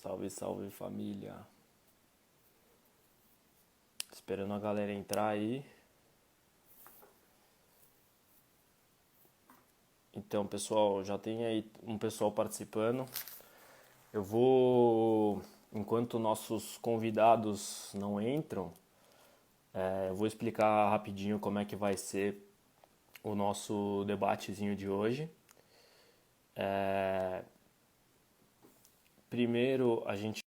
Salve, salve família. Esperando a galera entrar aí. Então, pessoal, já tem aí um pessoal participando. Eu vou, enquanto nossos convidados não entram, eu vou explicar rapidinho como é que vai ser o nosso debatezinho de hoje. Primeiro, a gente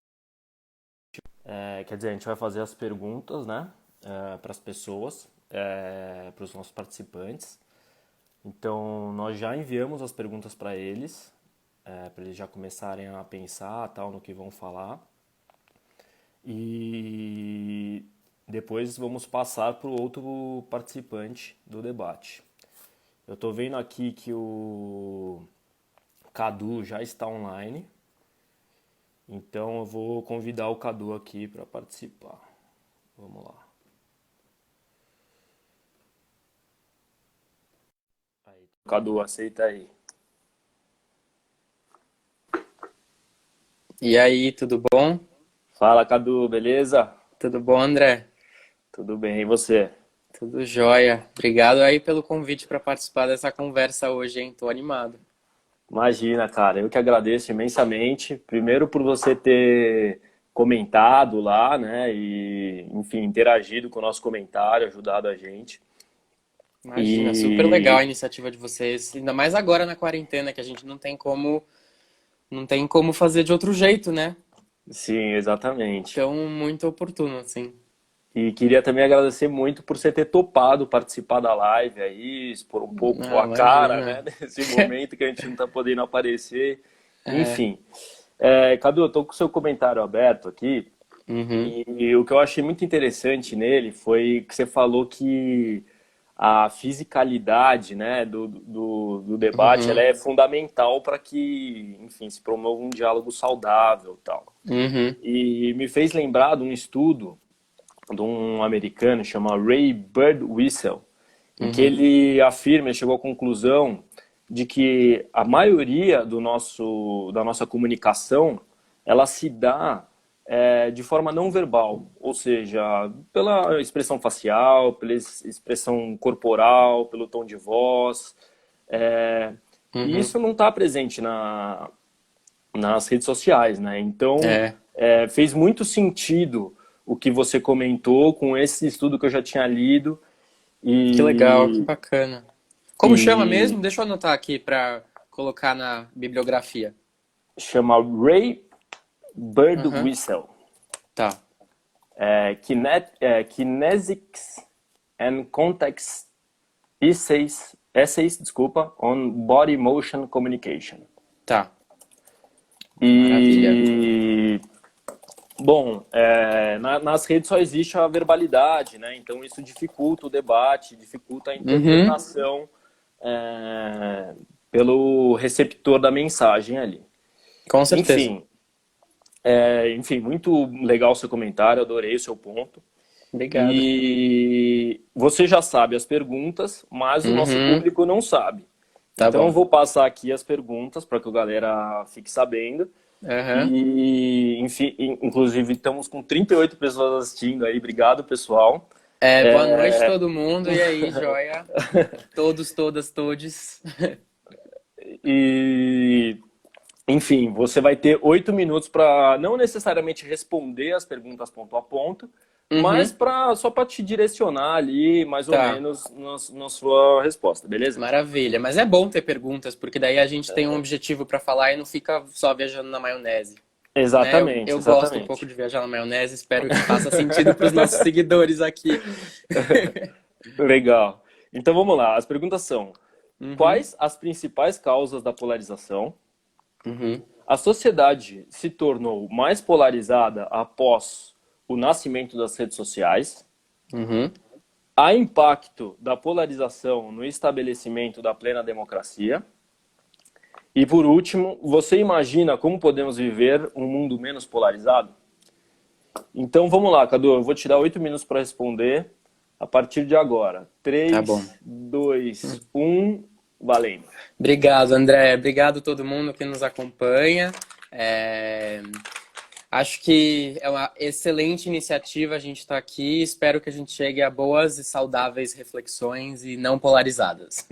vai fazer as perguntas, né, para as pessoas, para os nossos participantes. Então, nós já enviamos as perguntas para eles já começarem a pensar tal no que vão falar. E depois vamos passar para o outro participante do debate. Eu estou vendo aqui que o Cadu já está online. Então eu vou convidar o Cadu aqui para participar. Vamos lá. Aí. Cadu, aceita aí. E aí, tudo bom? Fala, Cadu, beleza? Tudo bom, André? Tudo bem, e você? Tudo jóia. Obrigado aí pelo convite para participar dessa conversa hoje, hein? Tô animado. Imagina, cara, eu que agradeço imensamente. Primeiro por você ter comentado lá, né? E, enfim, interagido com o nosso comentário, ajudado a gente. Imagina, super legal a E iniciativa de vocês, ainda mais agora na quarentena, que a gente não tem como fazer de outro jeito, né? sim, exatamente. Então, muito oportuno, assim. E queria também agradecer muito por você ter topado participar da live aí, expor um pouco Ah, a cara, né? imagina. Nesse momento que a gente não tá podendo aparecer. É. Enfim. Cadu, eu tô com o seu comentário aberto aqui. Uhum, E o que eu achei muito interessante nele foi que você falou que a fisicalidade, né, do debate, ela uhum, é fundamental para que, enfim, se promova um diálogo saudável, e tal. uhum, E me fez lembrar de um estudo de um americano chamado Ray Birdwhistell, em que uhum, ele afirma, ele chegou à conclusão de que a maioria da nossa comunicação, ela se dá de forma não verbal, ou seja, pela expressão facial, pela expressão corporal, pelo tom de voz, é, e uhum. isso não está presente nas redes sociais, né? Então, É, fez muito sentido o que você comentou com esse estudo que eu já tinha lido que legal, que e, bacana. Como chama e mesmo? Deixa eu anotar aqui para colocar na bibliografia. chama Ray Aham, Birdwhistell, tá. Kinesics and Context Essays, desculpa, on Body Motion Communication. Tá, maravilha. E bom, nas redes só existe a verbalidade, né? Então isso dificulta o debate, dificulta a Uhum, interpretação é, pelo receptor da mensagem ali. com certeza. Enfim, enfim, muito legal o seu comentário, adorei o seu ponto. Obrigado. E você já sabe as perguntas, mas o nosso Uhum, público não sabe. tá Então eu bom. vou passar aqui as perguntas para que a galera fique sabendo. Aham. E, enfim, inclusive estamos com 38 pessoas assistindo aí. Obrigado, pessoal. É, boa noite É, todo mundo. E aí, joia? Todos, todas, todes. e, enfim, você vai ter 8 minutos para não necessariamente responder as perguntas ponto a ponto, mas Uhum, só para te direcionar ali, mais ou tá. menos, na sua resposta, beleza? Maravilha. Mas é bom ter perguntas, porque daí a gente tem um objetivo pra falar e não fica só viajando na maionese. Né? Exatamente, Eu gosto um pouco exatamente. de viajar na maionese, espero que faça sentido para os nossos seguidores aqui. Legal. Então vamos lá. As perguntas são: Uhum, quais as principais causas da polarização? uhum, A sociedade se tornou mais polarizada após o nascimento das redes sociais? uhum. Há impacto da polarização no estabelecimento da plena democracia? E por último, você imagina como podemos viver um mundo menos polarizado? Então vamos lá, Cadu, eu vou te dar 8 minutos para responder a partir de agora. Tá bom. 3, 2, 1, valendo. Obrigado, André. Obrigado a todo mundo que nos acompanha. É, Acho que é uma excelente iniciativa a gente estar aqui. Espero que a gente chegue a boas e saudáveis reflexões e não polarizadas.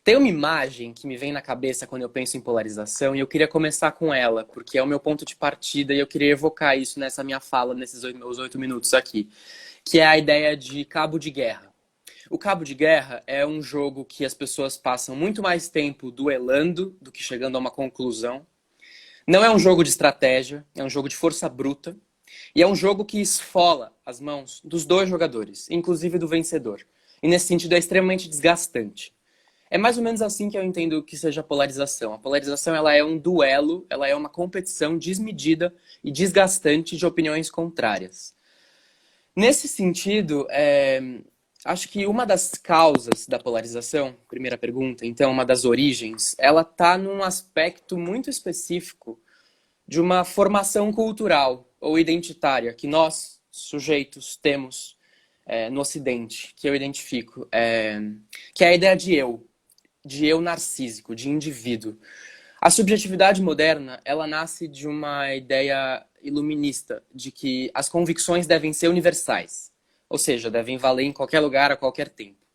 Tem uma imagem que me vem na cabeça quando eu penso em polarização e eu queria começar com ela, porque é o meu ponto de partida e eu queria evocar isso nessa minha fala, nesses meus 8 minutos aqui, que é a ideia de cabo de guerra. O cabo de guerra é um jogo que as pessoas passam muito mais tempo duelando do que chegando a uma conclusão. Não é um jogo de estratégia, é um jogo de força bruta. E é um jogo que esfola as mãos dos dois jogadores, inclusive do vencedor. E nesse sentido é extremamente desgastante. É mais ou menos assim que eu entendo que seja a polarização. A polarização ela é um duelo, ela é uma competição desmedida e desgastante de opiniões contrárias. Nesse sentido, acho que uma das causas da polarização, primeira pergunta, então, uma das origens, ela está num aspecto muito específico de uma formação cultural ou identitária que nós, sujeitos, temos no Ocidente, que eu identifico, que é a ideia de eu narcísico, de indivíduo. A subjetividade moderna, ela nasce de uma ideia iluminista, de que as convicções devem ser universais, ou seja, devem valer em qualquer lugar, a qualquer tempo.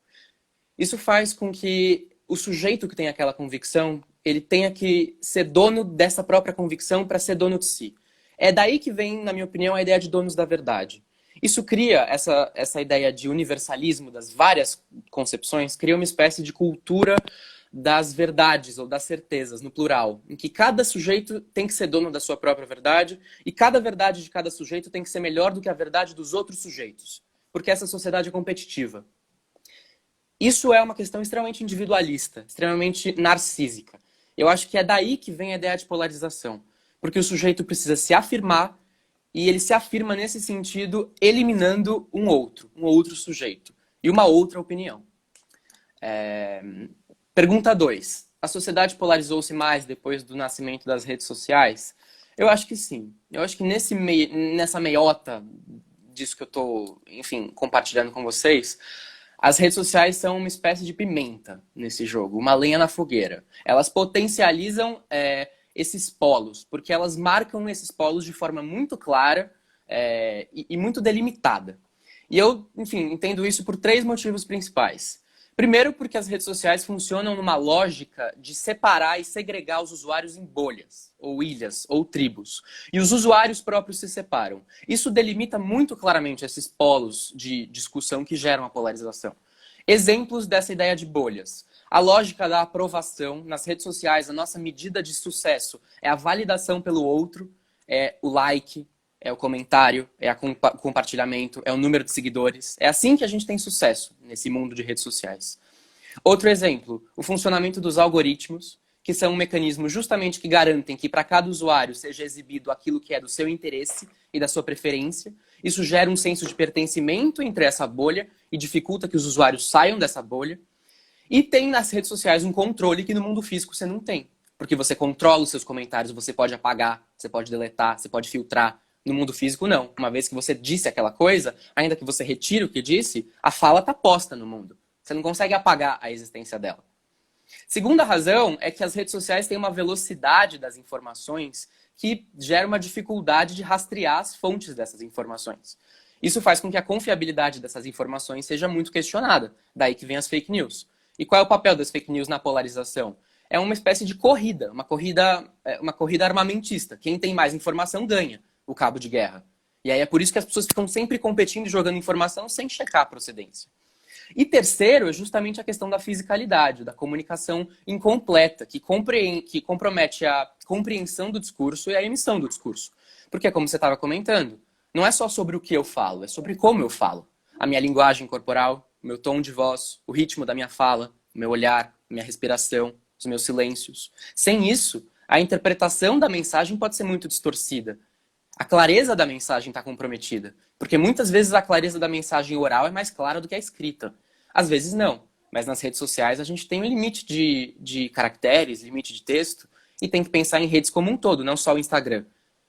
Isso faz com que o sujeito que tem aquela convicção, ele tenha que ser dono dessa própria convicção para ser dono de si. É daí que vem, na minha opinião, a ideia de donos da verdade. Isso cria essa ideia de universalismo das várias concepções, cria uma espécie de cultura das verdades ou das certezas, no plural, em que cada sujeito tem que ser dono da sua própria verdade e cada verdade de cada sujeito tem que ser melhor do que a verdade dos outros sujeitos, porque essa sociedade é competitiva. Isso é uma questão extremamente individualista, extremamente narcísica. Eu acho que é daí que vem a ideia de polarização, porque o sujeito precisa se afirmar e ele se afirma nesse sentido eliminando um outro sujeito e uma outra opinião. Pergunta 2. A sociedade polarizou-se mais depois do nascimento das redes sociais? Eu acho que sim. Eu acho que nessa meiota disso que eu estou, enfim, compartilhando com vocês, as redes sociais são uma espécie de pimenta nesse jogo, uma lenha na fogueira. Elas potencializam esses polos, porque elas marcam esses polos de forma muito clara e muito delimitada. E eu, enfim, entendo isso por 3 motivos principais. Primeiro, porque as redes sociais funcionam numa lógica de separar e segregar os usuários em bolhas, ou ilhas, ou tribos. E os usuários próprios se separam. Isso delimita muito claramente esses polos de discussão que geram a polarização. Exemplos dessa ideia de bolhas. A lógica da aprovação nas redes sociais, a nossa medida de sucesso é a validação pelo outro, é o like, é o comentário, é o compartilhamento, é o número de seguidores. É assim que a gente tem sucesso nesse mundo de redes sociais. Outro exemplo, o funcionamento dos algoritmos, que são um mecanismo justamente que garantem que para cada usuário seja exibido aquilo que é do seu interesse e da sua preferência. Isso gera um senso de pertencimento entre essa bolha e dificulta que os usuários saiam dessa bolha. E tem nas redes sociais um controle que no mundo físico você não tem. Porque você controla os seus comentários, você pode apagar, você pode deletar, você pode filtrar. No mundo físico, não. Uma vez que você disse aquela coisa, ainda que você retire o que disse, a fala está posta no mundo. Você não consegue apagar a existência dela. Segunda razão é que as redes sociais têm uma velocidade das informações que gera uma dificuldade de rastrear as fontes dessas informações. Isso faz com que a confiabilidade dessas informações seja muito questionada. Daí que vem as fake news. E qual é o papel das fake news na polarização? É uma espécie de corrida, uma corrida armamentista. Quem tem mais informação ganha o cabo de guerra. E aí é por isso que as pessoas ficam sempre competindo e jogando informação sem checar a procedência. E terceiro é justamente a questão da fisicalidade, da comunicação incompleta, que compromete a compreensão do discurso e a emissão do discurso. Porque, como você estava comentando, não é só sobre o que eu falo, é sobre como eu falo. A minha linguagem corporal, o meu tom de voz, o ritmo da minha fala, o meu olhar, a minha respiração, os meus silêncios. Sem isso, a interpretação da mensagem pode ser muito distorcida. A clareza da mensagem está comprometida. Porque muitas vezes a clareza da mensagem oral é mais clara do que a escrita. Às vezes não. Mas nas redes sociais a gente tem um limite de caracteres, limite de texto, e tem que pensar em redes como um todo, não só o Instagram.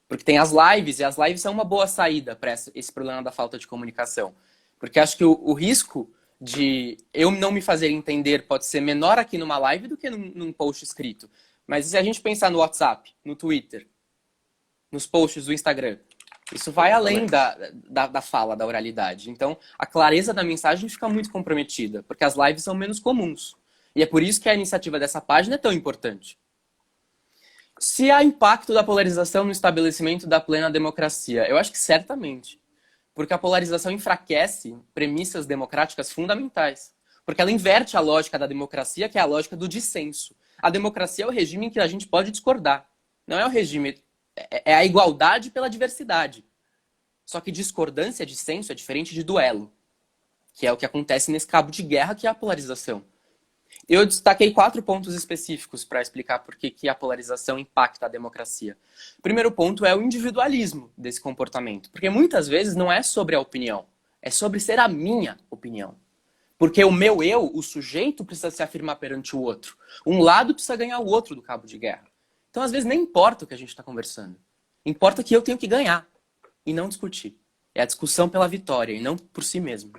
Porque tem as lives, e as lives são uma boa saída para esse problema da falta de comunicação. Porque acho que o risco de eu não me fazer entender pode ser menor aqui numa live do que num post escrito. Mas se a gente pensar no WhatsApp, no Twitter, nos posts do Instagram. Isso vai além da fala, da oralidade. Então, a clareza da mensagem fica muito comprometida, porque as lives são menos comuns. E é por isso que a iniciativa dessa página é tão importante. Se há impacto da polarização no estabelecimento da plena democracia, eu acho que certamente. Porque a polarização enfraquece premissas democráticas fundamentais. Porque ela inverte a lógica da democracia, que é a lógica do dissenso. A democracia é o regime em que a gente pode discordar. Não é o regime... É a igualdade pela diversidade. Só que discordância, dissenso, é diferente de duelo. Que é o que acontece nesse cabo de guerra, que é a polarização. Eu destaquei 4 pontos específicos para explicar por que a polarização impacta a democracia. O primeiro ponto é o individualismo desse comportamento. Porque muitas vezes não é sobre a opinião. É sobre ser a minha opinião. Porque o meu eu, o sujeito, precisa se afirmar perante o outro. Um lado precisa ganhar o outro do cabo de guerra. Então, às vezes, nem importa o que a gente está conversando. Importa que eu tenho que ganhar e não discutir. É a discussão pela vitória e não por si mesmo.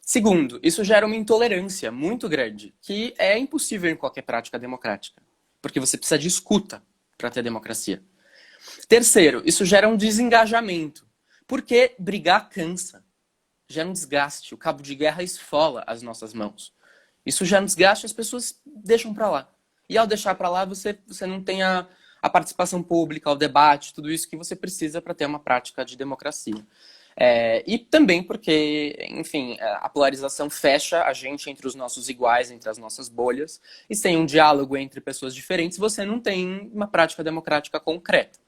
Segundo, isso gera uma intolerância muito grande, que é impossível em qualquer prática democrática. Porque você precisa de escuta para ter democracia. Terceiro, isso gera um desengajamento. Porque brigar cansa. Gera um desgaste. O cabo de guerra esfola as nossas mãos. Isso gera um desgaste e as pessoas deixam para lá. E ao deixar para lá, você não tem a participação pública, o debate, tudo isso que você precisa para ter uma prática de democracia. E também porque, enfim, a polarização fecha a gente entre os nossos iguais, entre as nossas bolhas, e sem um diálogo entre pessoas diferentes, você não tem uma prática democrática concreta.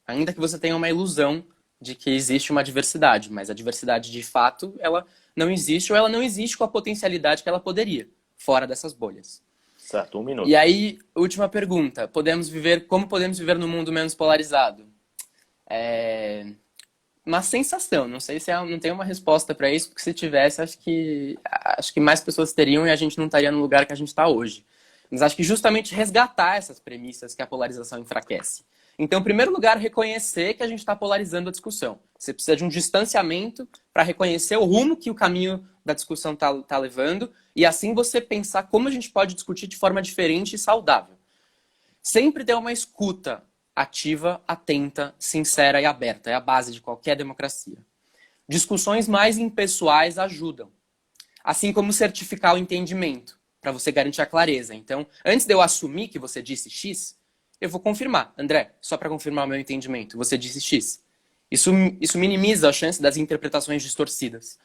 Ainda que você tenha uma ilusão de que existe uma diversidade, mas a diversidade de fato, ela não existe, ou ela não existe com a potencialidade que ela poderia, fora dessas bolhas. Certo, 1 minuto. E aí, última pergunta. Como podemos viver num mundo menos polarizado? Uma sensação. Não sei se não tem uma resposta para isso, porque se tivesse, acho que mais pessoas teriam e a gente não estaria no lugar que a gente está hoje. Mas acho que justamente resgatar essas premissas que a polarização enfraquece. Então, em primeiro lugar, reconhecer que a gente está polarizando a discussão. Você precisa de um distanciamento para reconhecer o rumo que o caminho da discussão está levando e assim você pensar como a gente pode discutir de forma diferente e saudável. Sempre ter uma escuta ativa, atenta, sincera e aberta. É a base de qualquer democracia. Discussões mais impessoais ajudam. Assim como certificar o entendimento, para você garantir a clareza. Então, antes de eu assumir que você disse X, eu vou confirmar. André, só para confirmar o meu entendimento, você disse X. Isso minimiza a chance das interpretações distorcidas.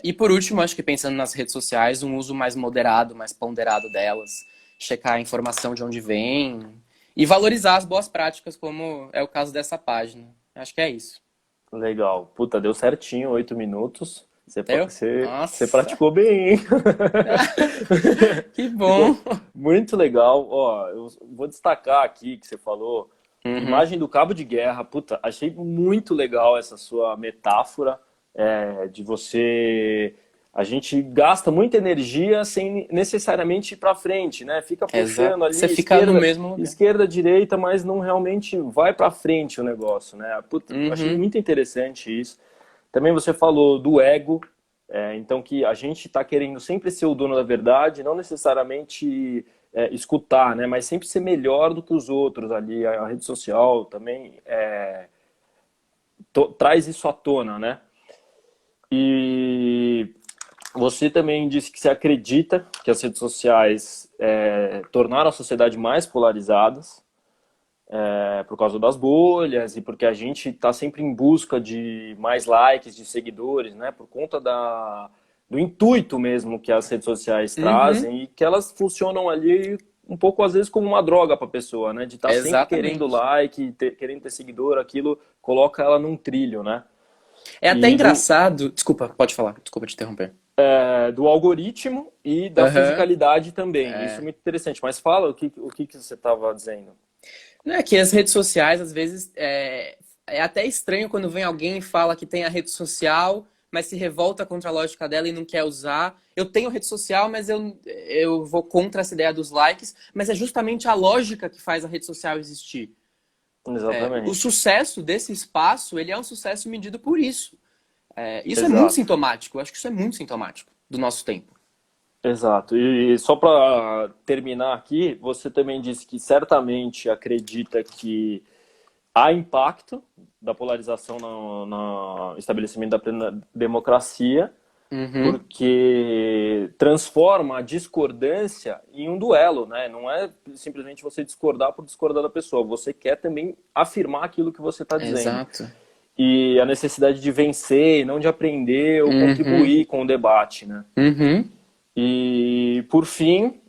E por último, acho que pensando nas redes sociais, um uso mais moderado, mais ponderado delas, checar a informação de onde vem e valorizar as boas práticas, como é o caso dessa página. Acho que é isso. Legal. Puta, deu certinho, 8 minutos. Você Nossa. praticou bem, hein? Que bom. Muito legal. Ó, eu vou destacar aqui que você falou, imagem do cabo de guerra. Puta, achei muito legal essa sua metáfora de você... A gente gasta muita energia sem necessariamente ir para frente, né? Fica puxando ali, você fica no mesmo lugar. esquerda, direita, mas não realmente vai para frente o negócio, né? Puta, achei muito interessante isso. Também você falou do ego, então que a gente está querendo sempre ser o dono da verdade, não necessariamente escutar, né? Mas sempre ser melhor do que os outros ali. A rede social também traz isso à tona, né? E você também disse que você acredita que as redes sociais tornaram a sociedade mais polarizadas, por causa das bolhas e porque a gente está sempre em busca de mais likes, de seguidores, né? Por conta do intuito mesmo que as redes sociais trazem e que elas funcionam ali um pouco às vezes como uma droga para a pessoa, né? De estar sempre querendo like, querendo ter seguidor, aquilo coloca ela num trilho, né? É até engraçado... Desculpa, pode falar. Desculpa te interromper. Do algoritmo e da fisicalidade também. Isso é muito interessante. Mas fala o que você estava dizendo. Não é que as redes sociais, às vezes, é até estranho quando vem alguém e fala que tem a rede social, mas se revolta contra a lógica dela e não quer usar. Eu tenho rede social, mas eu vou contra essa ideia dos likes, mas é justamente a lógica que faz a rede social existir. Exatamente. O sucesso desse espaço, ele é um sucesso medido por isso. Isso é muito sintomático. Eu acho que isso é muito sintomático do nosso tempo. Exato. E só para terminar aqui, você também disse que certamente acredita que há impacto da polarização no estabelecimento da plena democracia, Uhum. porque transforma a discordância em um duelo, né? Não é simplesmente você discordar por discordar da pessoa, você quer também afirmar aquilo que você está dizendo. Exato. E a necessidade de vencer, não de aprender ou Uhum. contribuir com o debate, né? Uhum. E, por fim,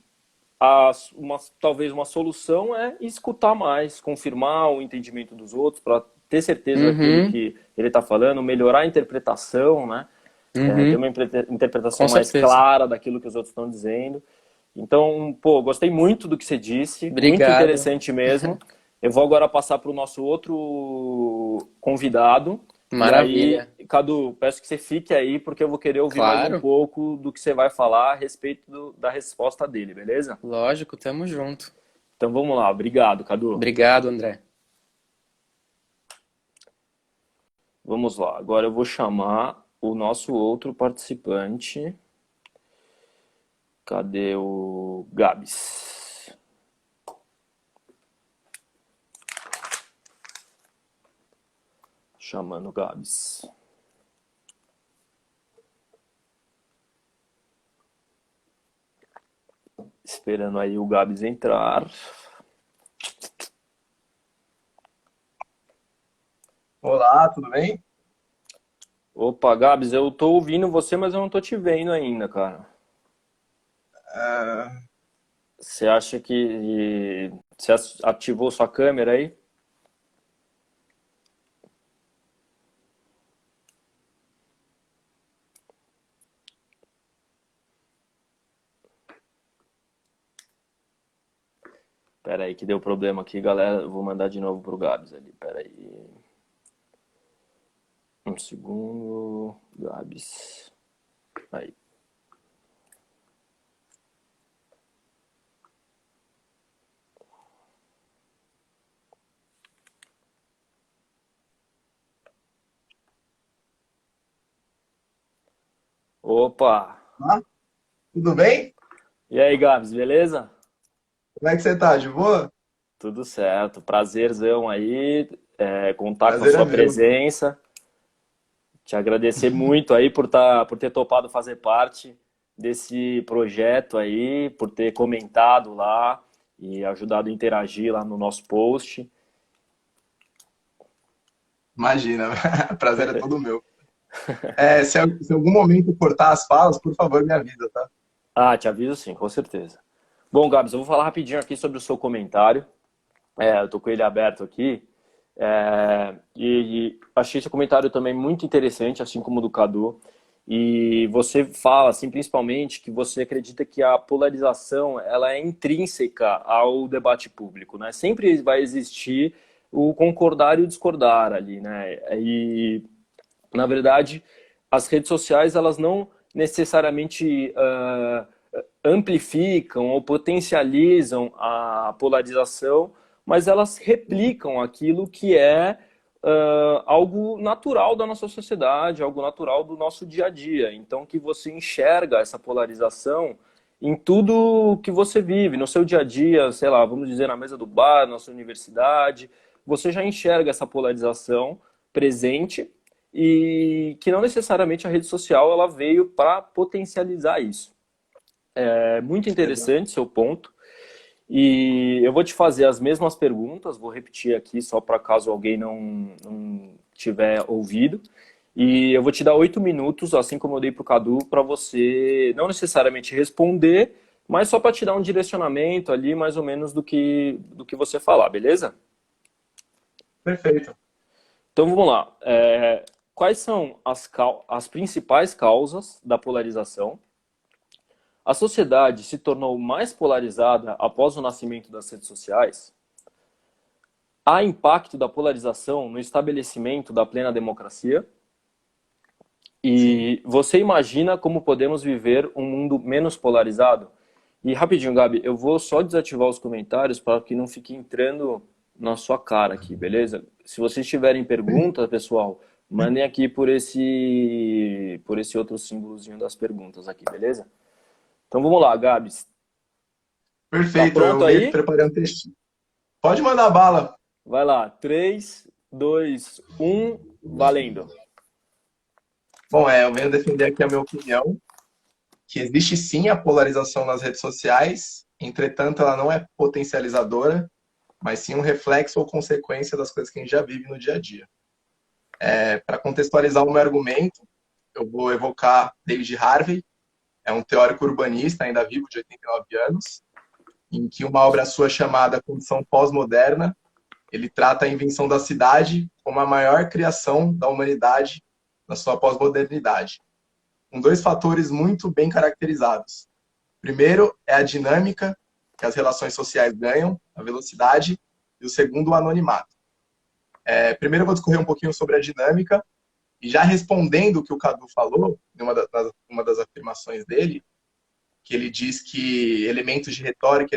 talvez uma solução é escutar mais, confirmar o entendimento dos outros para ter certeza daquilo Uhum. que ele está falando, melhorar a interpretação, né? Ter Uhum. uma Com interpretação mais certeza. clara daquilo que os outros estão dizendo. Então, pô, gostei muito do que você disse, muito Obrigado. interessante mesmo. Eu vou agora passar para o nosso outro convidado. E aí, Maravilha. Cadu, peço que você fique aí, porque eu vou querer ouvir mais um Claro. pouco do que você vai falar a respeito da resposta dele, beleza? Lógico, tamo junto. Então vamos lá, obrigado, Cadu. Obrigado, André. Vamos lá, agora eu vou chamar o nosso outro participante. Cadê o Gabs? Chamando o Gabs. Esperando aí o Gabs entrar. Olá, tudo bem? Opa, Gabs, eu tô ouvindo você, mas eu não tô te vendo ainda, cara. Ah, Você acha que você ativou sua câmera aí? Pera aí que deu problema aqui, galera. Eu vou mandar de novo pro Gabs ali. Pera aí. Um segundo. Gabs. Aí. Opa! olá, tudo bem? E aí, Gabs, beleza? Como é que você tá? De boa? Tudo certo. Prazerzão aí, contar com a Prazer é sua meu. presença. Te agradecer muito aí por ter topado fazer parte desse projeto aí, por ter comentado lá e ajudado a interagir lá no nosso post. Imagina, prazer é todo meu. Se em algum momento cortar as falas, por favor, me avisa, tá? Ah, te aviso sim, com certeza. Bom, Gabs, eu vou falar rapidinho aqui sobre o seu comentário. Eu tô com ele aberto aqui. E achei esse comentário também muito interessante, assim como o do Cadu. E você fala, assim, principalmente, que você acredita que a polarização ela é intrínseca ao debate público, né? Sempre vai existir o concordar e o discordar ali, né? E, na verdade, as redes sociais, elas não necessariamente amplificam ou potencializam a polarização, mas elas replicam aquilo que é algo natural da nossa sociedade, algo natural do nosso dia a dia. Então, que você enxerga essa polarização em tudo que você vive, no seu dia a dia, sei lá, vamos dizer, na mesa do bar, na sua universidade, você já enxerga essa polarização presente e que não necessariamente a rede social ela veio para potencializar isso. É muito Exato. interessante seu ponto. E eu vou te fazer as mesmas perguntas, vou repetir aqui só para caso alguém não tiver ouvido. E eu vou te dar 8 minutos, assim como eu dei para o Cadu, para você não necessariamente responder, mas só para te dar um direcionamento ali, mais ou menos, do que você falar, beleza? Perfeito. Então vamos lá. Quais são as principais causas da polarização? A sociedade se tornou mais polarizada após o nascimento das redes sociais? Há impacto da polarização no estabelecimento da plena democracia? Sim. E você imagina como podemos viver um mundo menos polarizado? E rapidinho, Gabi, eu vou só desativar os comentários para que não fique entrando na sua cara aqui, beleza? Se vocês tiverem perguntas, pessoal, mandem aqui por esse outro símbolozinho das perguntas aqui, beleza? Então vamos lá, Gabs. Tá Perfeito, pronto eu meio que aí? preparei um textinho. Pode mandar bala. Vai lá, 3, 2, 1, valendo. Bom, eu venho defender aqui a minha opinião, que existe sim a polarização nas redes sociais, entretanto, ela não é potencializadora, mas sim um reflexo ou consequência das coisas que a gente já vive no dia a dia. Para contextualizar o meu argumento, eu vou evocar David Harvey, é um teórico urbanista, ainda vivo, de 89 anos, em que uma obra sua chamada Condição Pós-Moderna, ele trata a invenção da cidade como a maior criação da humanidade na sua pós-modernidade, com dois fatores muito bem caracterizados. Primeiro é a dinâmica que as relações sociais ganham, a velocidade, e o segundo, o anonimato. Primeiro eu vou discorrer um pouquinho sobre a dinâmica, e já respondendo o que o Cadu falou, em uma das afirmações dele, que ele diz que elementos de retórica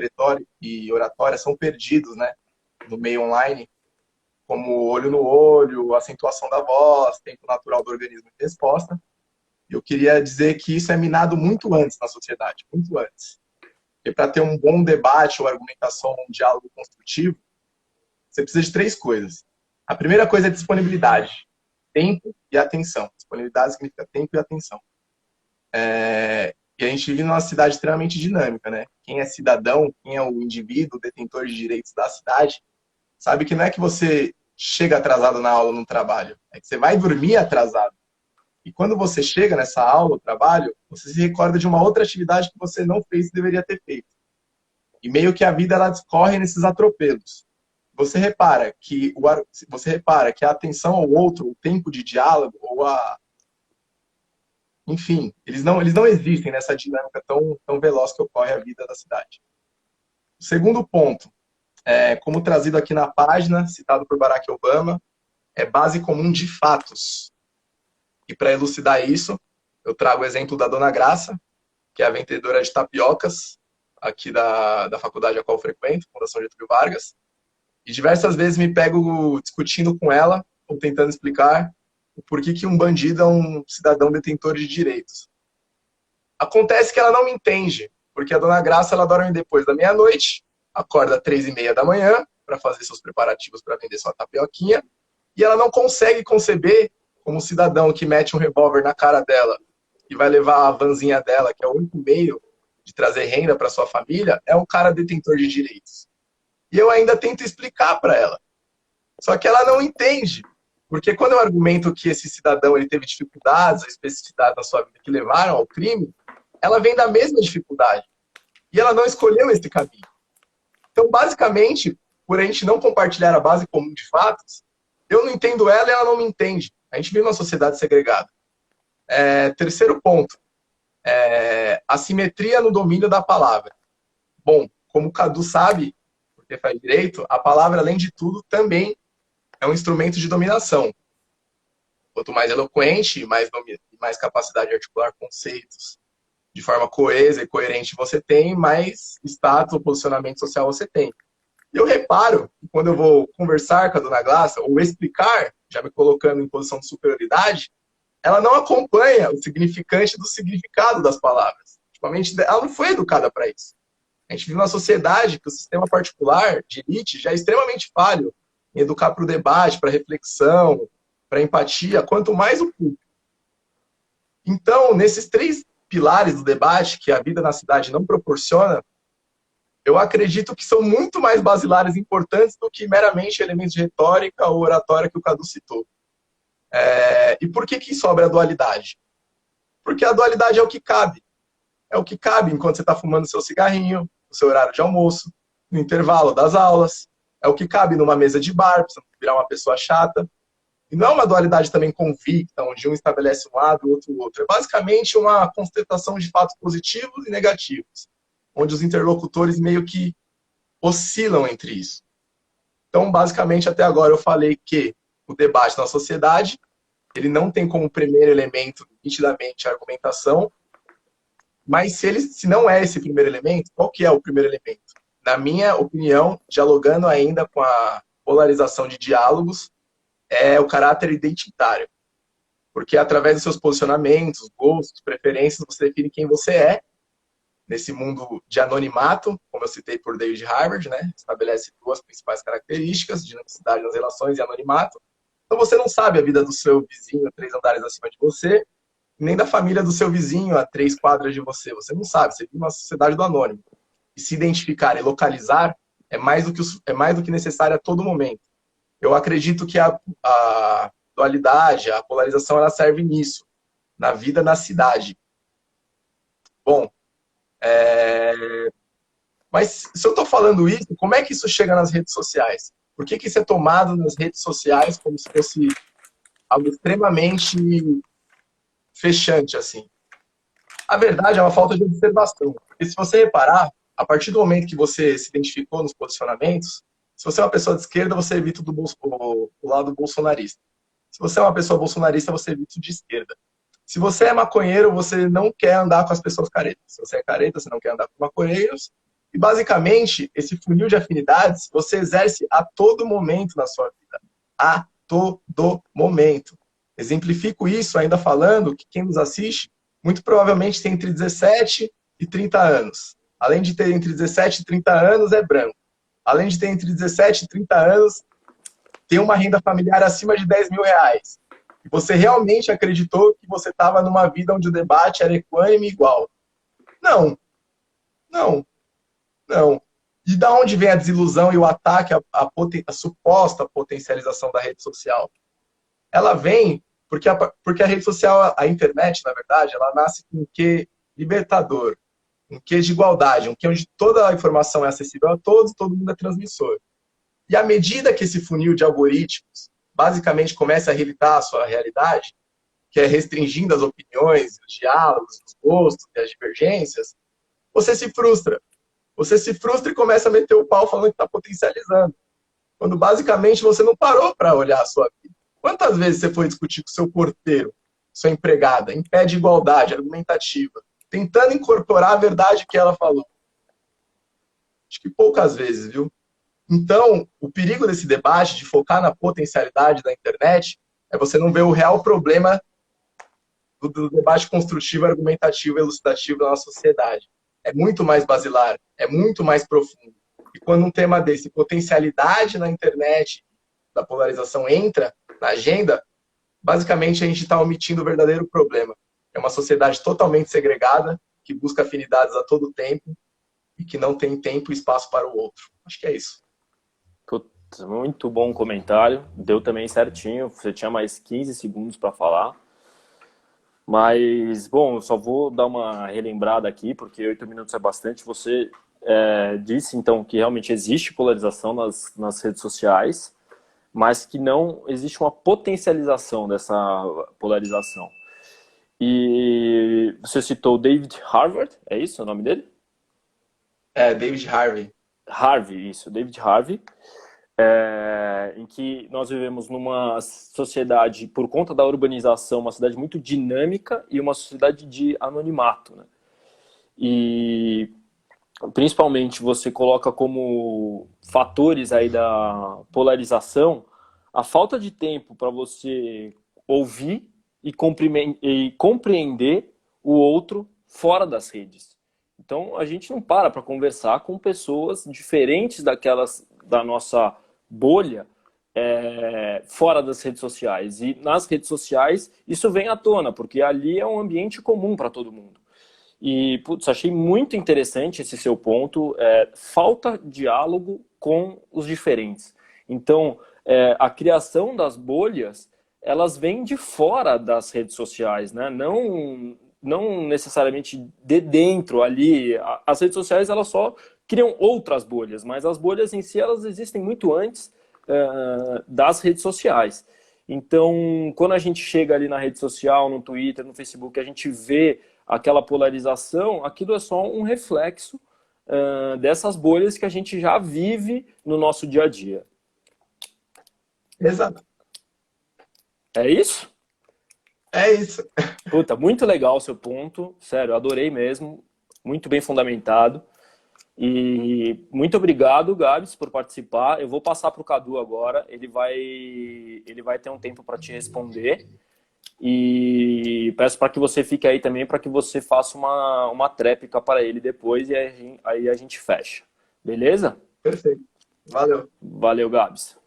e oratória são perdidos, né, no meio online, como olho no olho, acentuação da voz, tempo natural do organismo de resposta. Eu queria dizer que isso é minado muito antes na sociedade, muito antes. Porque para ter um bom debate ou argumentação, um diálogo construtivo, você precisa de três coisas. A primeira coisa é disponibilidade, tempo e atenção. Disponibilidade significa tempo e atenção. E a gente vive numa cidade extremamente dinâmica, né? Quem é cidadão, quem é o indivíduo, detentor de direitos da cidade, sabe que não é que você chega atrasado na aula ou no trabalho, é que você vai dormir atrasado. E quando você chega nessa aula ou trabalho, você se recorda de uma outra atividade que você não fez e deveria ter feito. E meio que a vida ela discorre nesses atropelos. Você repara que a atenção ao outro, o tempo de diálogo, enfim, eles não existem nessa dinâmica tão veloz que ocorre a vida da cidade. O segundo ponto, como trazido aqui na página, citado por Barack Obama, é base comum de fatos. E para elucidar isso, eu trago o exemplo da Dona Graça, que é a vendedora de tapiocas, aqui da faculdade a qual eu frequento, Fundação Getúlio Vargas. E diversas vezes me pego discutindo com ela, ou tentando explicar o porquê que um bandido é um cidadão detentor de direitos. Acontece que ela não me entende, porque a Dona Graça ela dorme depois da meia-noite, acorda às 3h30 da manhã para fazer seus preparativos para vender sua tapioquinha, e ela não consegue conceber como um cidadão que mete um revólver na cara dela e vai levar a vanzinha dela, que é o único meio de trazer renda para sua família, é um cara detentor de direitos. E eu ainda tento explicar para ela. Só que ela não entende. Porque quando eu argumento que esse cidadão ele teve dificuldades, especificidades na sua vida que levaram ao crime, ela vem da mesma dificuldade. E ela não escolheu esse caminho. Então, basicamente, por a gente não compartilhar a base comum de fatos, eu não entendo ela e ela não me entende. A gente vive numa sociedade segregada. Terceiro ponto. Assimetria no domínio da palavra. Bom, como o Cadu sabe, porque faz direito, a palavra, além de tudo, também é um instrumento de dominação. Quanto mais eloquente, mais capacidade de articular conceitos de forma coesa e coerente você tem, mais status ou posicionamento social você tem. E eu reparo que quando eu vou conversar com a Dona Graça, ou explicar, já me colocando em posição de superioridade, ela não acompanha o significante do significado das palavras. Ultimamente, ela não foi educada para isso. A gente vive numa sociedade que o sistema particular de elite já é extremamente falho em educar para o debate, para a reflexão, para a empatia, quanto mais o público. Então, nesses três pilares do debate que a vida na cidade não proporciona, eu acredito que são muito mais basilares e importantes do que meramente elementos de retórica ou oratória que o Cadu citou. E por que sobra a dualidade? Porque a dualidade é o que cabe. É o que cabe enquanto você está fumando seu cigarrinho, no seu horário de almoço, no intervalo das aulas. É o que cabe numa mesa de bar, para você não virar uma pessoa chata. E não é uma dualidade também convicta, onde um estabelece um lado e o outro. É basicamente uma constatação de fatos positivos e negativos, onde os interlocutores meio que oscilam entre isso. Então, basicamente, até agora eu falei que o debate na sociedade, ele não tem como primeiro elemento, nitidamente, a argumentação, mas se não é esse primeiro elemento, qual que é o primeiro elemento? Na minha opinião, dialogando ainda com a polarização de diálogos, é o caráter identitário. Porque através dos seus posicionamentos, gostos, preferências, você define quem você é, nesse mundo de anonimato, como eu citei por David Harvard, né? Estabelece duas principais características, dinamicidade nas relações e anonimato. Então você não sabe a vida do seu vizinho 3 andares acima de você, nem da família do seu vizinho a 3 quadras de você. Você não sabe, você vive uma sociedade do anônimo. E se identificar e localizar é mais do que necessário a todo momento. Eu acredito que a dualidade, a polarização, ela serve nisso, na vida na cidade. Bom, mas se eu estou falando isso, como é que isso chega nas redes sociais? Por que isso é tomado nas redes sociais como se fosse algo extremamente fechante, assim? A verdade é uma falta de observação. Porque se você reparar, a partir do momento que você se identificou nos posicionamentos, se você é uma pessoa de esquerda, você evita o lado bolsonarista. Se você é uma pessoa bolsonarista, você evita o de esquerda. Se você é maconheiro, você não quer andar com as pessoas caretas. Se você é careta, você não quer andar com maconheiros. E, basicamente, esse funil de afinidades você exerce a todo momento na sua vida. A todo momento. Exemplifico isso ainda falando que quem nos assiste, muito provavelmente tem entre 17 e 30 anos. Além de ter entre 17 e 30 anos, é branco. Além de ter entre 17 e 30 anos, tem uma renda familiar acima de 10 mil reais. E você realmente acreditou que você estava numa vida onde o debate era equânime e igual. Não. Não. Não. E da onde vem a desilusão e o ataque à suposta potencialização da rede social? Ela vem porque a rede social, a internet, na verdade, ela nasce com um quê libertador, um quê de igualdade, um quê onde toda a informação é acessível a todos e todo mundo é transmissor. E à medida que esse funil de algoritmos basicamente começa a reeditar a sua realidade, que é restringindo as opiniões, os diálogos, os gostos e as divergências, você se frustra. Você se frustra e começa a meter o pau falando que está potencializando. Quando basicamente você não parou para olhar a sua vida. Quantas vezes você foi discutir com seu porteiro, sua empregada, em pé de igualdade argumentativa, tentando incorporar a verdade que ela falou? Acho que poucas vezes, viu? Então, o perigo desse debate, de focar na potencialidade da internet, é você não ver o real problema do debate construtivo, argumentativo e elucidativo na nossa sociedade. É muito mais basilar, é muito mais profundo. E quando um tema desse, potencialidade na internet, da polarização, entra na agenda, basicamente a gente está omitindo o verdadeiro problema. É uma sociedade totalmente segregada, que busca afinidades a todo tempo e que não tem tempo e espaço para o outro. Acho que é isso. Putz, muito bom comentário. Deu também certinho. Você tinha mais 15 segundos para falar. Mas, bom, eu só vou dar uma relembrada aqui, porque 8 minutos é bastante. Você disse, então, que realmente existe polarização nas redes sociais, mas que não existe uma potencialização dessa polarização. E você citou David Harvard, é isso o nome dele? David Harvey. Harvey, isso, David Harvey. Em que nós vivemos numa sociedade, por conta da urbanização, uma sociedade muito dinâmica e uma sociedade de anonimato, né? E principalmente você coloca como fatores aí da polarização a falta de tempo para você ouvir e compreender o outro fora das redes. Então a gente não para conversar com pessoas diferentes daquelas da nossa bolha fora das redes sociais. E nas redes sociais isso vem à tona, porque ali é um ambiente comum para todo mundo. E, putz, achei muito interessante esse seu ponto, falta diálogo com os diferentes. Então, a criação das bolhas, elas vêm de fora das redes sociais, né? Não necessariamente de dentro ali. As redes sociais, elas só criam outras bolhas, mas as bolhas em si, elas existem muito antes das redes sociais. Então, quando a gente chega ali na rede social, no Twitter, no Facebook, a gente vê aquela polarização, aquilo é só um reflexo dessas bolhas que a gente já vive no nosso dia a dia. Exato. É isso? É isso. Puta, muito legal o seu ponto. Sério, adorei mesmo. Muito bem fundamentado. E muito obrigado, Gabs, por participar. Eu vou passar para o Cadu agora. Ele vai ter um tempo para te responder. E peço para que você fique aí também, para que você faça uma tréplica para ele depois e aí a gente fecha. Beleza? Perfeito. Valeu. Valeu, Gabs.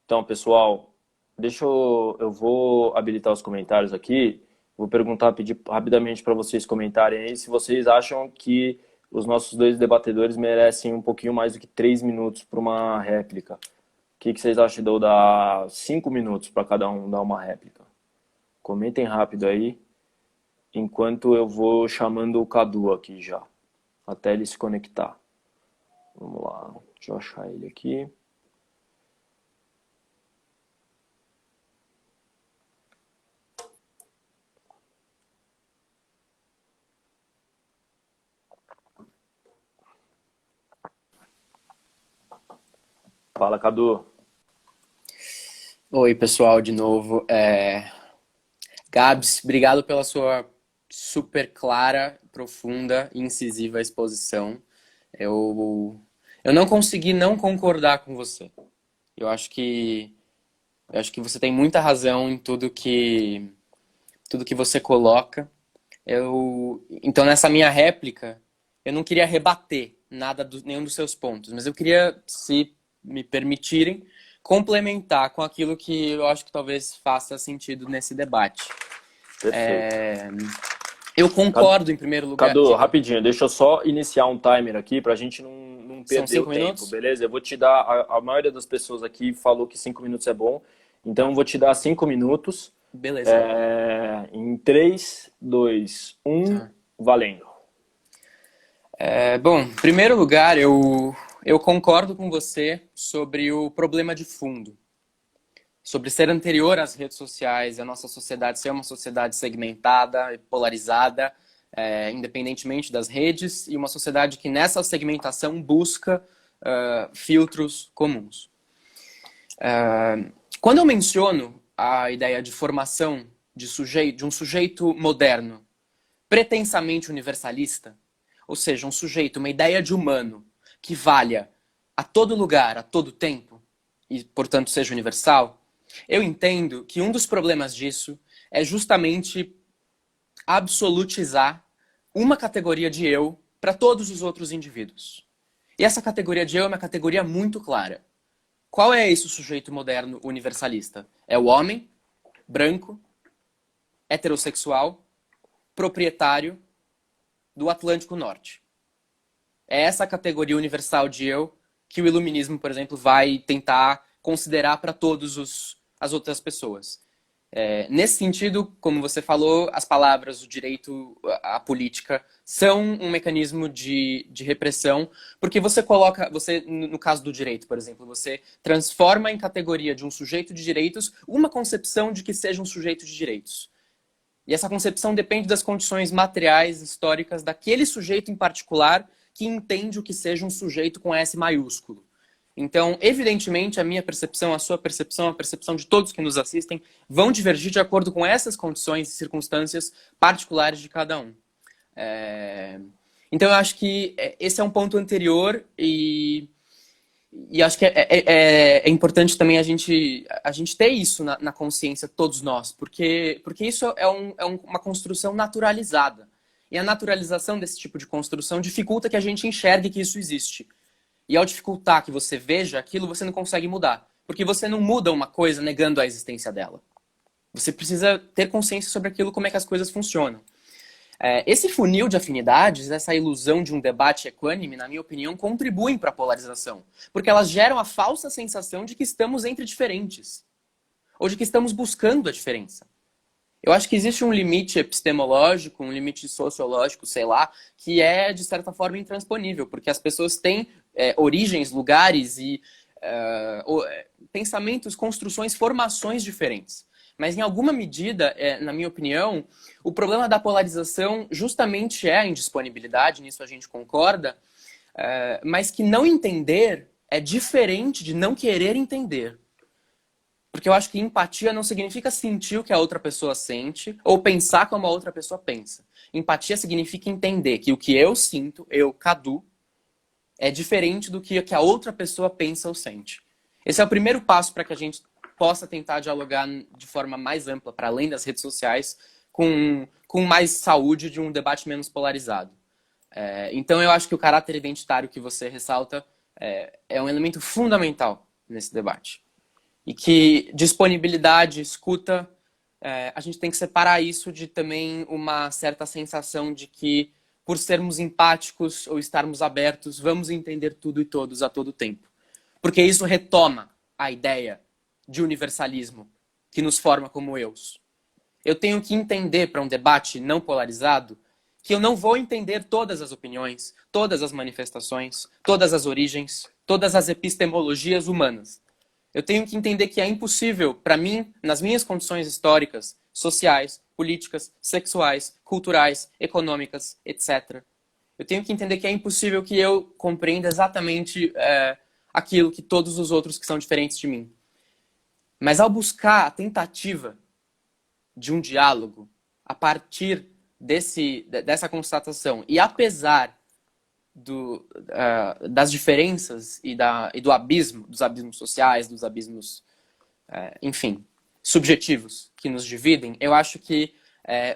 Então, pessoal, eu vou habilitar os comentários aqui. Vou pedir rapidamente para vocês comentarem aí se vocês acham que os nossos dois debatedores merecem um pouquinho mais do que 3 minutos para uma réplica. O que vocês acham de eu dar 5 minutos para cada um dar uma réplica? Comentem rápido aí, enquanto eu vou chamando o Cadu aqui já, até ele se conectar. Vamos lá, deixa eu achar ele aqui. Fala, Cadu. Oi, pessoal, de novo. Gabs, obrigado pela sua super clara, profunda e incisiva exposição. Eu não consegui não concordar com você. Eu acho que você tem muita razão em tudo que você coloca. Então, nessa minha réplica, eu não queria rebater nenhum dos seus pontos, mas eu queria, se me permitirem, complementar com aquilo que eu acho que talvez faça sentido nesse debate. Eu concordo, em primeiro lugar. Cadu, rapidinho, deixa eu só iniciar um timer aqui pra gente não perder o tempo, minutos? beleza? Eu vou te dar, a maioria das pessoas aqui falou que 5 minutos é bom, então eu vou te dar 5 minutos. Beleza. Em 3, 2, 1, valendo. Bom, em primeiro lugar, eu concordo com você sobre o problema de fundo. Sobre ser anterior às redes sociais, a nossa sociedade ser uma sociedade segmentada e polarizada, independentemente das redes, e uma sociedade que nessa segmentação busca filtros comuns. Quando eu menciono a ideia de formação de um sujeito moderno, pretensamente universalista, ou seja, um sujeito, uma ideia de humano que valha a todo lugar, a todo tempo, e, portanto, seja universal, eu entendo que um dos problemas disso é justamente absolutizar uma categoria de eu para todos os outros indivíduos. E essa categoria de eu é uma categoria muito clara. Qual é esse sujeito moderno universalista? É o homem, branco, heterossexual, proprietário do Atlântico Norte. É essa categoria universal de eu que o iluminismo, por exemplo, vai tentar considerar para todas as outras pessoas. Nesse sentido, como você falou, as palavras, o direito, a política, são um mecanismo de repressão, porque você coloca, no caso do direito, por exemplo, você transforma em categoria de um sujeito de direitos uma concepção de que seja um sujeito de direitos. E essa concepção depende das condições materiais, históricas, daquele sujeito em particular que entende o que seja um sujeito com S maiúsculo. Então, evidentemente, a minha percepção, a sua percepção, a percepção de todos que nos assistem vão divergir de acordo com essas condições e circunstâncias particulares de cada um. Então, eu acho que esse é um ponto anterior e acho que é importante também a gente ter isso na consciência, todos nós, porque isso é uma construção naturalizada. E a naturalização desse tipo de construção dificulta que a gente enxergue que isso existe. E ao dificultar que você veja aquilo, você não consegue mudar. Porque você não muda uma coisa negando a existência dela. Você precisa ter consciência sobre aquilo, como é que as coisas funcionam. Esse funil de afinidades, essa ilusão de um debate equânime, na minha opinião, contribuem para a polarização. Porque elas geram a falsa sensação de que estamos entre diferentes. Ou de que estamos buscando a diferença. Eu acho que existe um limite epistemológico, um limite sociológico, sei lá, que é, de certa forma, intransponível. Porque as pessoas têm origens, lugares e pensamentos, construções, formações diferentes. Mas, em alguma medida, na minha opinião, o problema da polarização justamente é a indisponibilidade, nisso a gente concorda, mas que não entender é diferente de não querer entender. Porque eu acho que empatia não significa sentir o que a outra pessoa sente ou pensar como a outra pessoa pensa. Empatia significa entender que o que eu sinto, eu, Cadu, é diferente do que a outra pessoa pensa ou sente. Esse é o primeiro passo para que a gente possa tentar dialogar de forma mais ampla, para além das redes sociais, com mais saúde de um debate menos polarizado. Então, eu acho que o caráter identitário que você ressalta é um elemento fundamental nesse debate. E que disponibilidade, escuta, a gente tem que separar isso de também uma certa sensação de que, por sermos empáticos ou estarmos abertos, vamos entender tudo e todos a todo tempo. Porque isso retoma a ideia de universalismo que nos forma como eus. Eu tenho que entender, para um debate não polarizado, que eu não vou entender todas as opiniões, todas as manifestações, todas as origens, todas as epistemologias humanas. Eu tenho que entender que é impossível, para mim, nas minhas condições históricas, sociais, políticas, sexuais, culturais, econômicas, etc. Eu tenho que entender que é impossível que eu compreenda exatamente aquilo que todos os outros que são diferentes de mim. Mas ao buscar a tentativa de um diálogo a partir dessa constatação e apesar das diferenças e do abismo, dos abismos sociais, dos abismos, enfim, subjetivos que nos dividem, eu acho que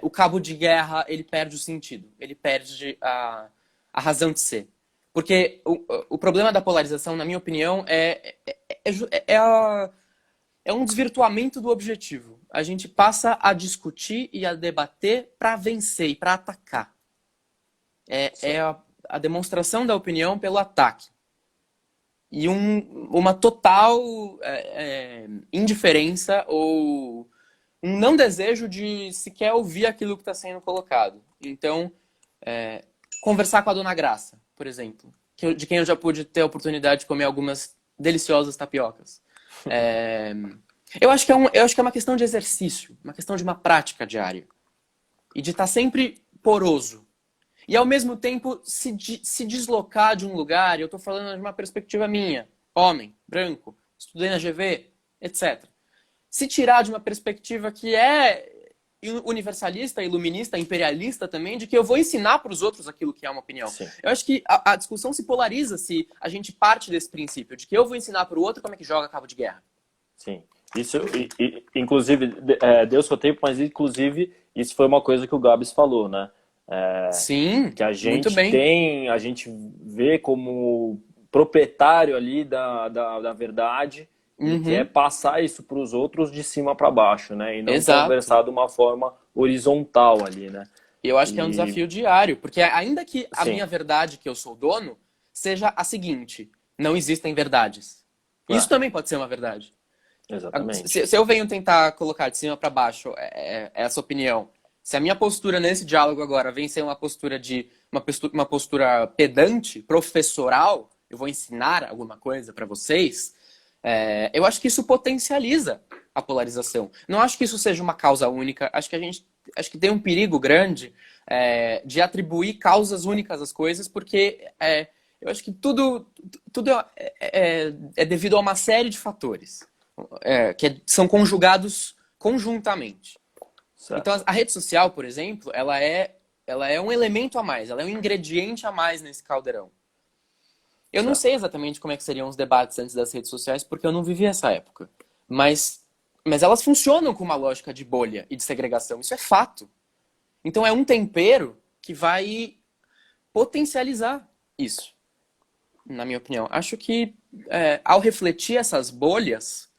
o cabo de guerra ele perde o sentido, ele perde a razão de ser. Porque o problema da polarização, na minha opinião, é um desvirtuamento do objetivo. A gente passa a discutir e a debater para vencer e para atacar. É a demonstração da opinião pelo ataque. E uma total indiferença ou um não desejo de sequer ouvir aquilo que está sendo colocado. Então, conversar com a Dona Graça, por exemplo, de quem eu já pude ter a oportunidade de comer algumas deliciosas tapiocas. Eu acho que é uma questão de exercício, uma questão de uma prática diária. E de estar sempre poroso. E, ao mesmo tempo, se deslocar de um lugar, e eu estou falando de uma perspectiva minha, homem, branco, estudei na GV, etc. Se tirar de uma perspectiva que é universalista, iluminista, imperialista também, de que eu vou ensinar para os outros aquilo que é uma opinião. Sim. Eu acho que a discussão se polariza se a gente parte desse princípio, de que eu vou ensinar para o outro como é que joga cabo de guerra. Sim. Isso, inclusive, deu seu tempo, mas inclusive isso foi uma coisa que o Gabs falou, né? Sim, Que a gente muito bem. a gente vê como proprietário ali da verdade e quer passar isso para os outros de cima para baixo, né? E não Exato. conversar de uma forma horizontal ali, né? Eu acho que é um desafio diário, porque ainda que a Sim. minha verdade, que eu sou dono, seja a seguinte: não existem verdades. Isso também pode ser uma verdade. Exatamente. Se eu venho tentar colocar de cima para baixo essa opinião, se a minha postura nesse diálogo agora vem ser uma postura uma postura pedante, professoral, eu vou ensinar alguma coisa para vocês, eu acho que isso potencializa a polarização. Não acho que isso seja uma causa única. Acho que tem um perigo grande de atribuir causas únicas às coisas, porque eu acho que tudo é devido a uma série de fatores que são conjugados conjuntamente. Certo. Então, a rede social, por exemplo, ela é um elemento a mais, ela é um ingrediente a mais nesse caldeirão. Eu não sei exatamente como é que seriam os debates antes das redes sociais, porque eu não vivi essa época. Mas elas funcionam com uma lógica de bolha e de segregação. Isso é fato. Então, é um tempero que vai potencializar isso, na minha opinião. Acho que, ao refletir essas bolhas,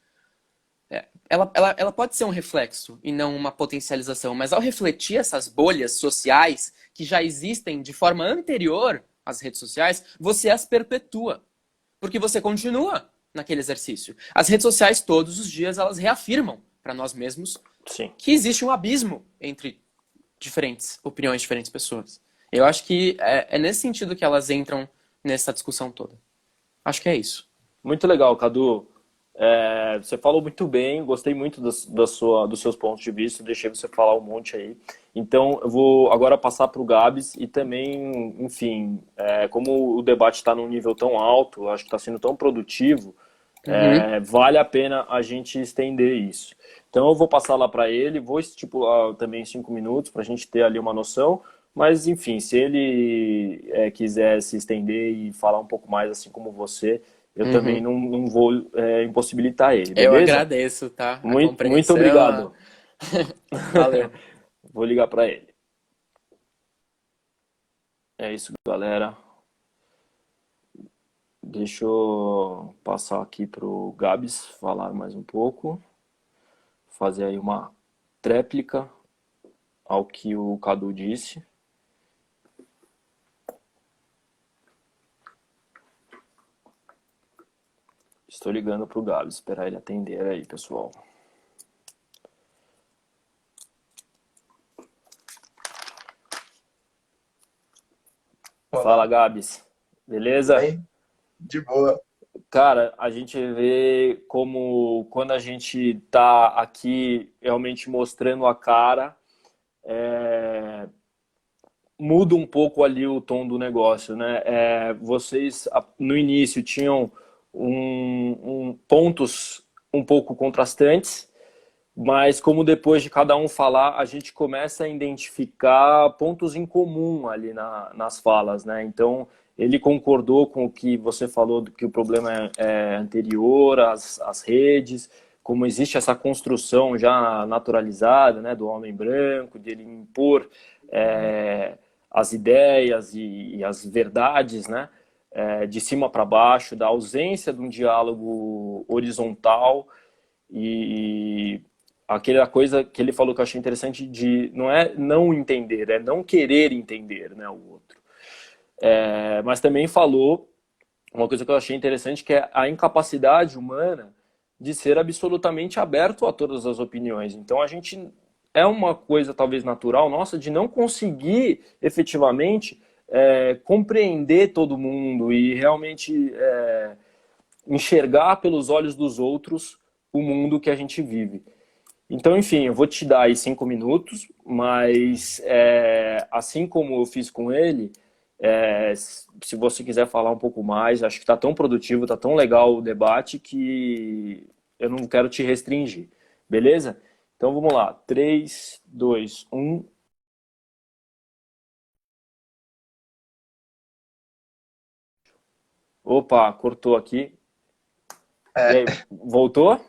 ela pode ser um reflexo e não uma potencialização, mas ao refletir essas bolhas sociais que já existem de forma anterior às redes sociais, você as perpetua, porque você continua naquele exercício. As redes sociais, todos os dias, elas reafirmam para nós mesmos que existe um abismo entre diferentes opiniões, diferentes pessoas. Eu acho que é nesse sentido que elas entram nessa discussão toda. Acho que é isso. Muito legal, Cadu. Você falou muito bem, gostei muito dos seus pontos de vista, deixei você falar um monte aí. Então, eu vou agora passar para o Gabs e também, enfim, como o debate está num nível tão alto, acho que está sendo tão produtivo, vale a pena a gente estender isso. Então, eu vou passar lá para ele, vou estipular também 5 minutos para a gente ter ali uma noção, mas, enfim, se ele quiser se estender e falar um pouco mais, assim como você, eu também Uhum. não vou impossibilitar ele, Eu beleza? agradeço, tá? A Muito compreensão. obrigado. Valeu. Vou ligar para ele. É isso, galera. Deixa eu passar aqui pro Gabs falar mais um pouco, fazer aí uma tréplica ao que o Cadu disse. Estou ligando pro Gabs, esperar ele atender aí, pessoal. Fala, Olá, Gabs. tudo Beleza? bem? De boa. Cara, a gente vê como quando a gente tá aqui realmente mostrando a cara, muda um pouco ali o tom do negócio, né? Vocês no início tinham pontos um pouco contrastantes, mas como depois de cada um falar, a gente começa a identificar pontos em comum ali nas falas, né? Então, ele concordou com o que você falou, do que o problema é anterior às redes, como existe essa construção já naturalizada, né, do homem branco, de ele impor as ideias e as verdades, né, de cima para baixo, da ausência de um diálogo horizontal e aquela coisa que ele falou que eu achei interessante de não é não entender, é não querer entender, né, o outro. Mas também falou uma coisa que eu achei interessante, que é a incapacidade humana de ser absolutamente aberto a todas as opiniões. Então a gente é uma coisa talvez natural nossa de não conseguir efetivamente compreender todo mundo e realmente enxergar pelos olhos dos outros o mundo que a gente vive. Então, enfim, eu vou te dar aí 5 minutos, mas assim como eu fiz com ele, se você quiser falar um pouco mais, acho que está tão produtivo, está tão legal o debate que eu não quero te restringir, beleza? Então vamos lá, 3, 2, 1. Opa, cortou aqui. E É, aí, voltou?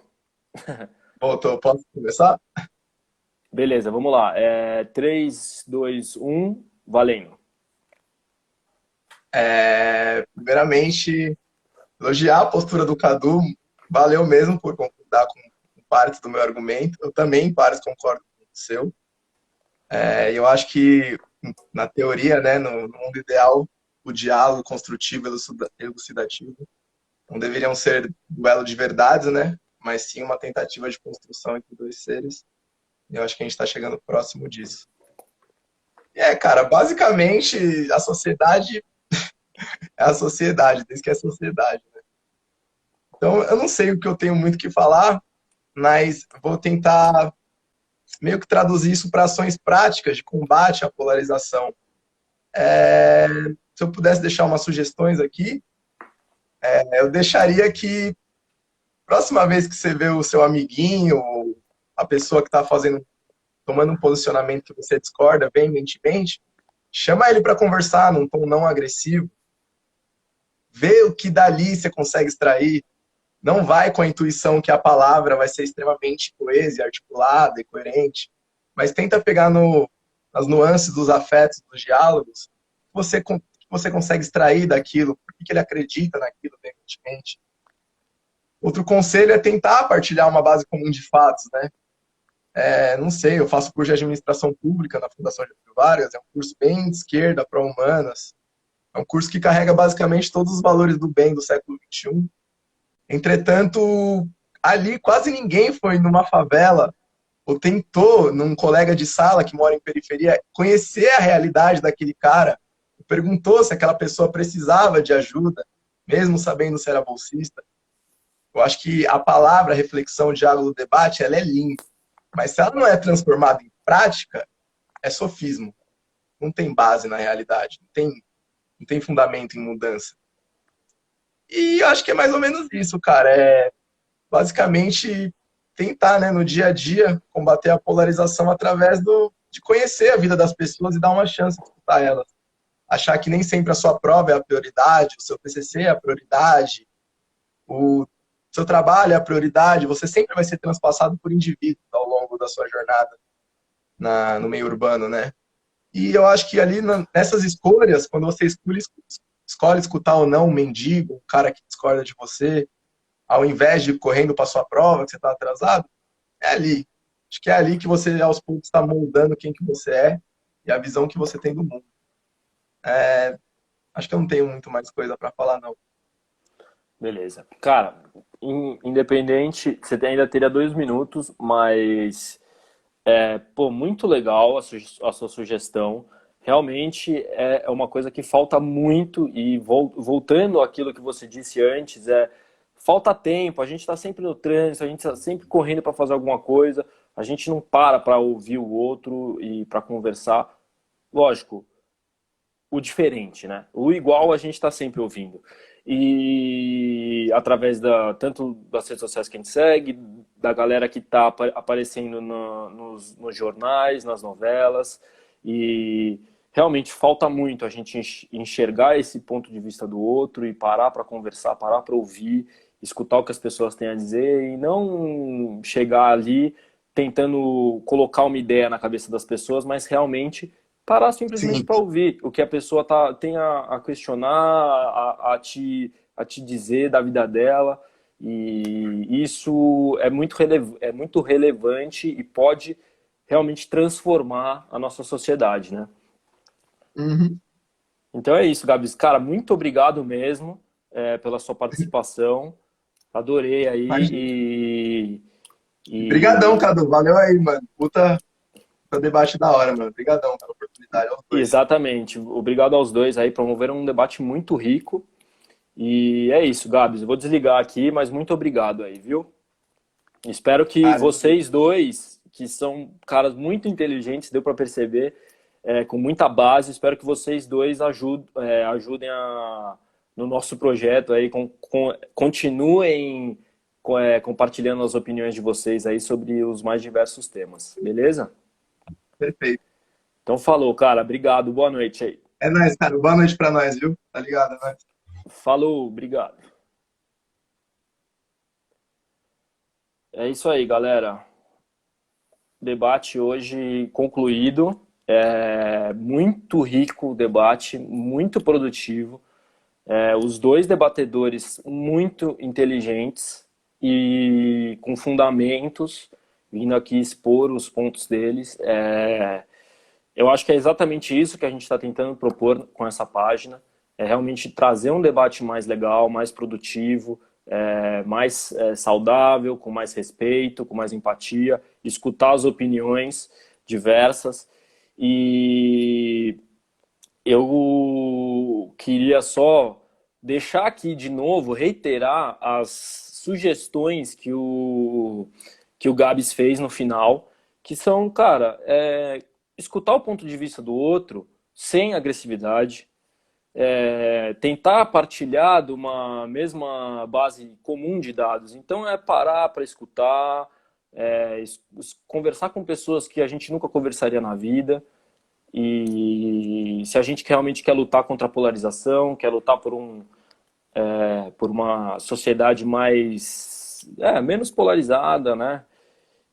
voltou, posso começar? Beleza, vamos lá. 3, 2, 1, valendo. Primeiramente, elogiar a postura do Cadu, valeu mesmo por concordar com partes do meu argumento. Eu também, em partes, concordo com o seu. Eu acho que, na teoria, né, no mundo ideal, o diálogo construtivo e elucidativo não deveriam ser duelo de verdades, né, mas sim uma tentativa de construção entre dois seres. E eu acho que a gente está chegando próximo disso. Cara, basicamente, a sociedade é a sociedade, desde que é sociedade. Então, eu não sei o que eu tenho muito que falar, mas vou tentar meio que traduzir isso para ações práticas de combate à polarização. Se eu pudesse deixar umas sugestões aqui, eu deixaria que, próxima vez que você vê o seu amiguinho, ou a pessoa que está tomando um posicionamento que você discorda veementemente, chama ele para conversar num tom não agressivo, vê o que dali você consegue extrair. Não vai com a intuição que a palavra vai ser extremamente coesa, articulada e coerente, mas tenta pegar nas nuances dos afetos, dos diálogos, você consegue extrair daquilo, por que ele acredita naquilo veementemente. Outro conselho é tentar partilhar uma base comum de fatos, né? Não sei, eu faço curso de administração pública na Fundação Getúlio Vargas, é um curso bem de esquerda, pró-humanas, é um curso que carrega basicamente todos os valores do bem do século XXI. Entretanto, ali quase ninguém foi numa favela ou tentou, num colega de sala que mora em periferia, conhecer a realidade daquele cara, perguntou se aquela pessoa precisava de ajuda, mesmo sabendo se era bolsista. Eu acho que a palavra reflexão, diálogo, debate, ela é linda, mas se ela não é transformada em prática, é sofismo. Não tem base na realidade, não tem fundamento em mudança. E eu acho que é mais ou menos isso, cara. Basicamente tentar, né, no dia a dia, combater a polarização através de conhecer a vida das pessoas e dar uma chance de escutar elas. Achar que nem sempre a sua prova é a prioridade, o seu TCC é a prioridade, O seu trabalho é a prioridade, você sempre vai ser transpassado por indivíduos ao longo da sua jornada no meio urbano, né? E eu acho que ali nessas escolhas, quando você escolhe escutar ou não um mendigo, um cara que discorda de você, ao invés de ir correndo para sua prova, que você está atrasado, é ali. Acho que é ali que você, aos poucos, está moldando quem que você é e a visão que você tem do mundo. Acho que eu não tenho muito mais coisa para falar, não. Beleza. Cara, independente, você ainda teria 2 minutos, mas pô, muito legal a sua sugestão. Realmente é uma coisa que falta muito e voltando àquilo que você disse antes, falta tempo, a gente está sempre no trânsito, a gente está sempre correndo para fazer alguma coisa, a gente não para ouvir o outro e para conversar. Lógico, o diferente, né? O igual a gente está sempre ouvindo. E através tanto das redes sociais que a gente segue, da galera que está aparecendo nos jornais, nas novelas, e realmente falta muito a gente enxergar esse ponto de vista do outro e parar para conversar, parar para ouvir, escutar o que as pessoas têm a dizer e não chegar ali tentando colocar uma ideia na cabeça das pessoas, mas realmente parar simplesmente Sim, para ouvir o que a pessoa tem a questionar, a te dizer da vida dela. E isso é muito relevante e pode realmente transformar a nossa sociedade, né? uhum. Então é isso, Gabs. Cara, muito obrigado mesmo pela sua participação. Adorei aí Imagina. Obrigadão, e Cadu. Valeu aí, mano. Puta debate da hora, mano. Obrigadão pela oportunidade aos dois. exatamente. Obrigado aos dois aí, promoveram um debate muito rico. E é isso, Gabs. Eu vou desligar aqui, mas muito obrigado aí, viu? Espero que Cara, vocês dois, que são caras muito inteligentes, deu para perceber, com muita base, espero que vocês dois ajudem no nosso projeto aí, continuem compartilhando as opiniões de vocês aí sobre os mais diversos temas, beleza? perfeito. Então falou, cara. Obrigado. Boa noite aí. É nóis, cara. Boa noite pra nós, viu? Tá ligado? É nóis. Falou, obrigado. É isso aí, galera. Debate hoje concluído. Muito rico o debate, muito produtivo. Os dois debatedores muito inteligentes e com fundamentos, vindo aqui expor os pontos deles. Eu acho que é exatamente isso que a gente está tentando propor com essa página. É realmente trazer um debate mais legal, mais produtivo, mais saudável, com mais respeito, com mais empatia, escutar as opiniões diversas. E eu queria só deixar aqui de novo, reiterar as sugestões que o Gabs fez no final, que são, cara, escutar o ponto de vista do outro sem agressividade, tentar partilhar de uma mesma base comum de dados. Então é parar para escutar, conversar com pessoas que a gente nunca conversaria na vida. E se a gente realmente quer lutar contra a polarização, quer lutar por uma sociedade menos polarizada, né?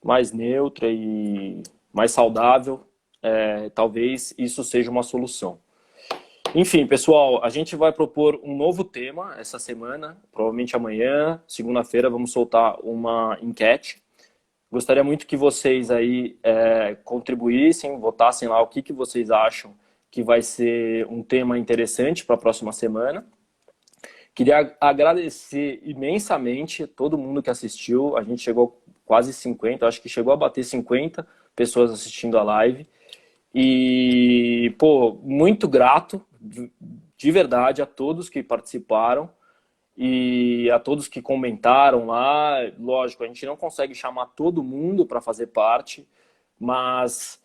Mais neutra e mais saudável, talvez isso seja uma solução. Enfim, pessoal, a gente vai propor um novo tema essa semana, provavelmente amanhã, segunda-feira, vamos soltar uma enquete. Gostaria muito que vocês aí contribuíssem, votassem lá o que vocês acham que vai ser um tema interessante para a próxima semana. Queria agradecer imensamente todo mundo que assistiu. A gente chegou quase 50, acho que chegou a bater 50 pessoas assistindo a live. E, pô, muito grato, de verdade, a todos que participaram e a todos que comentaram lá. Lógico, a gente não consegue chamar todo mundo para fazer parte, mas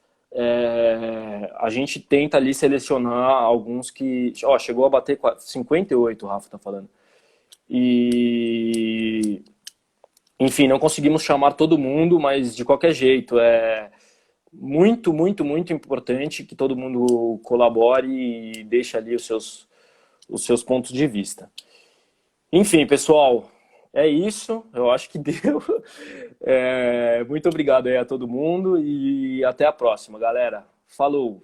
a gente tenta ali selecionar alguns que... Ó, chegou a bater 58, o Rafa tá falando. E... Enfim, não conseguimos chamar todo mundo, mas de qualquer jeito, muito, muito, muito importante que todo mundo colabore e deixe ali os seus pontos de vista. Enfim, pessoal, é isso, eu acho que deu. Muito obrigado aí a todo mundo e até a próxima, galera. Falou!